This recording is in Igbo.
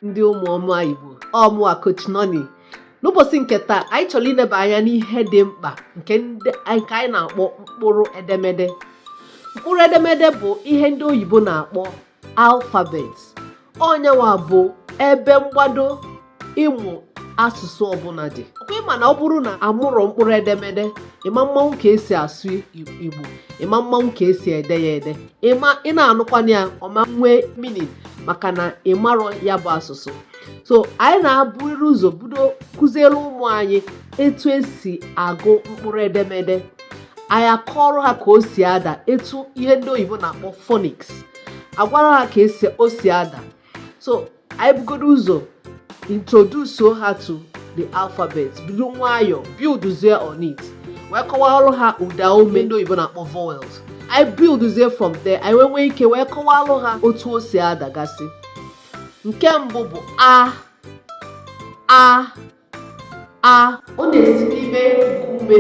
ndị ụmụọma Igbo ọmụa Coach Noni. N'ụbọchị nke taa anyị chọrọ ileba anya n'ihe dị mkpa nke anyị na-akpọ mkpụrụ edemede. Mkpụrụ edemede bụ ihe ndị oyibo na-akpọ alphabet. Onyenwa bụ ebe mgbado ịmụ asụsụ ọbụla dị. Ịma na ọ bụrụ na amụrụ mkpụrụ edemede, ịma mmanwụ ka esi asụ Igbo, ịma mmanwụ ka esi ede ya ede, ị na-anụkwana ya ọma nwee meaning maka na ịmarọ ya bụ asụsụ. So anyị na-abụrụ ụzọ bido kụziere ụmụ anyị etu esi agụ mkpụrụ edemede. Anyị akọrọ ha ka o si ada, etu ihe ndị oyibo na-akpọ phonics, agwara ha ka o si ada. So anyị bugodo ụzọ introduce her to the alphabet, bido nwayọ buildzie on it, wee kọwalụ ha ụda ome ndị oyibo na-akpọ vowels. I buildzie from there, anyị nwee ike wee kọwalụ ha otu o si adagasị. Nke mbụ bụ a. Ọ na-esi n'ime nkume